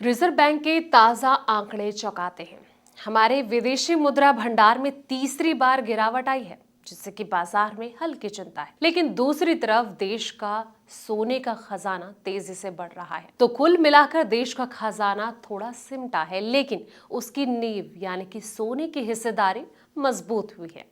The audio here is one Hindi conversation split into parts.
रिजर्व बैंक के ताजा आंकड़े चौंकाते हैं। हमारे विदेशी मुद्रा भंडार में तीसरी बार गिरावट आई है, जिससे कि बाजार में हल्की चिंता है। लेकिन दूसरी तरफ देश का सोने का खजाना तेजी से बढ़ रहा है। तो कुल मिलाकर देश का खजाना थोड़ा सिमटा है, लेकिन उसकी नींव यानी कि सोने की हिस्सेदारी मजबूत हुई है।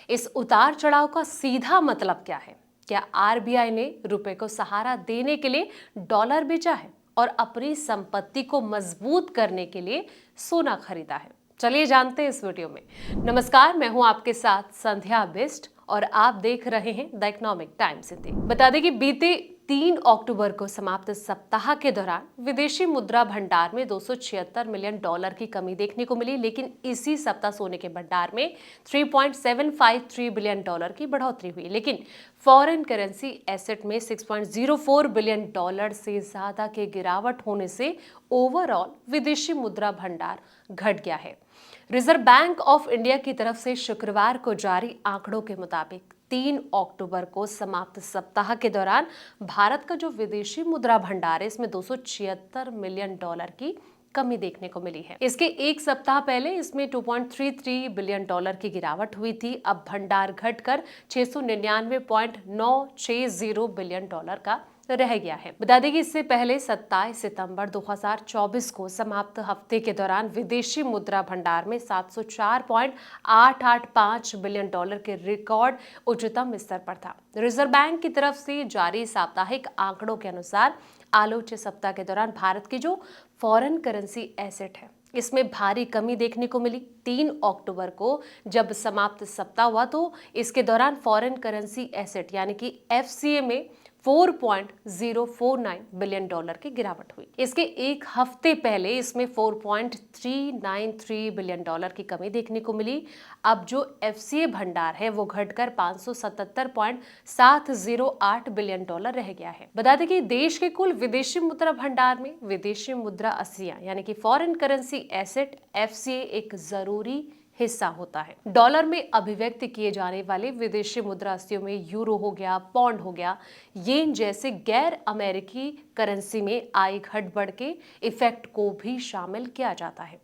इस उतार चढ़ाव का सीधा मतलब क्या है? क्या आरबीआई ने रुपए को सहारा देने के लिए डॉलर बेचा है और अपनी संपत्ति को मजबूत करने के लिए सोना खरीदा है? चलिए जानते हैं इस वीडियो में। नमस्कार, मैं हूं आपके साथ संध्या बिस्ट और आप देख रहे हैं द इकोनॉमिक टाइम्स हिंदी। बता दें कि बीते 3 अक्टूबर को समाप्त सप्ताह के दौरान विदेशी मुद्रा भंडार में 276 मिलियन डॉलर की कमी देखने को मिली, लेकिन इसी सप्ताह सोने के भंडार में 3.753 बिलियन डॉलर की बढ़ोतरी हुई। लेकिन फॉरेन करेंसी एसेट में 6.04 बिलियन डॉलर से ज्यादा के गिरावट होने से ओवरऑल विदेशी मुद्रा भंडार घट गया है। रिजर्व बैंक ऑफ इंडिया की तरफ से शुक्रवार को जारी आंकड़ों के मुताबिक 3 अक्टूबर को समाप्त सप्ताह के दौरान भारत का जो विदेशी मुद्रा भंडार है, इसमें 276 मिलियन डॉलर की कमी देखने को मिली है। इसके एक सप्ताह पहले इसमें 2.33 बिलियन डॉलर की गिरावट हुई थी। अब भंडार घटकर 699.960 बिलियन डॉलर का रह गया है। बता दें कि इससे पहले 27 सितंबर 2024 को समाप्त हफ्ते के दौरान विदेशी मुद्रा भंडार में 704.885 बिलियन डॉलर के रिकॉर्ड उच्चतम स्तर पर था। रिजर्व बैंक की तरफ से जारी साप्ताहिक आंकड़ों के अनुसार आलोच्य सप्ताह के दौरान भारत की जो फॉरेन करेंसी एसेट है, इसमें भारी कमी देखने को मिली। 3 अक्टूबर को जब समाप्त सप्ताह हुआ तो इसके दौरान फॉरेन करेंसी एसेट यानी कि एफसीए में 4.049 बिलियन डॉलर की गिरावट हुई। इसके एक हफ्ते पहले इसमें 4.393 बिलियन डॉलर की कमी देखने को मिली। अब जो एफसीए भंडार है वो घटकर 577.708 बिलियन डॉलर रह गया है। बता दें कि देश के कुल विदेशी मुद्रा भंडार में विदेशी मुद्रा अस्थियां यानी कि फॉरेन करेंसी एसेट एफसीए एक जरूरी हिस्सा होता है। डॉलर में अभिव्यक्त किए जाने वाले विदेशी मुद्रा अस्थियों में यूरो हो गया, पौंड हो गया, येन जैसे गैर अमेरिकी करेंसी में आई घट बढ़ के इफेक्ट को भी शामिल किया जाता है।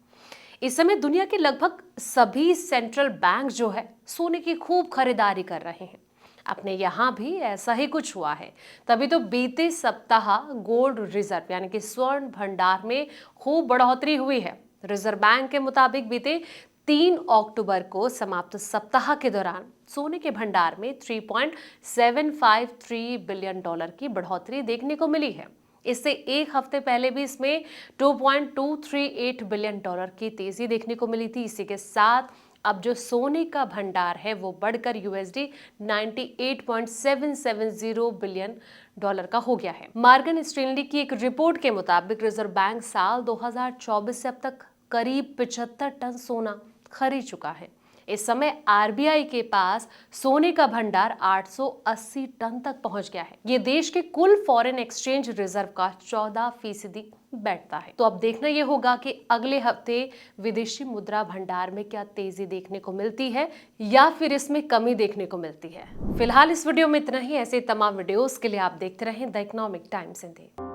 इस समय दुनिया के लगभग सभी सेंट्रल बैंक जो है सोने की खूब खरीदारी कर रहे हैं। अपने यहाँ भी ऐसा ही कुछ हुआ है। तभी तो बीते सप्ताह गोल्ड रिजर्व यानी कि स्वर्ण भंडार में खूब बढ़ोतरी हुई है। रिजर्व बैंक के मुताबिक बीते 3 अक्टूबर को समाप्त सप्ताह के दौरान सोने के भंडार में 3.753 बिलियन डॉलर की बढ़ोतरी देखने को मिली है। इससे एक हफ्ते पहले भी इसमें 2.238 बिलियन डॉलर की तेजी देखने को मिली थी। इसी के साथ अब जो सोने का भंडार है वो बढ़कर USD 98.770 बिलियन डॉलर का हो गया है। मॉर्गन स्टैनली की एक रिपोर्ट के मुताबिक रिजर्व बैंक साल 2024 से अब तक करीब 75 टन सोना खरीद चुका है। इस समय आरबीआई के पास सोने का भंडार 880 टन तक पहुंच गया है। ये देश के कुल फॉरेन एक्सचेंज रिजर्व का 14% बैठता है। तो अब देखना यह होगा कि अगले हफ्ते विदेशी मुद्रा भंडार में क्या तेजी देखने को मिलती है या फिर इसमें कमी देखने को मिलती है। फिलहाल इस वीडियो में इतना ही। ऐसे तमाम वीडियोस के लिए आप देखते रहें द इकोनॉमिक टाइम्स हिंदी।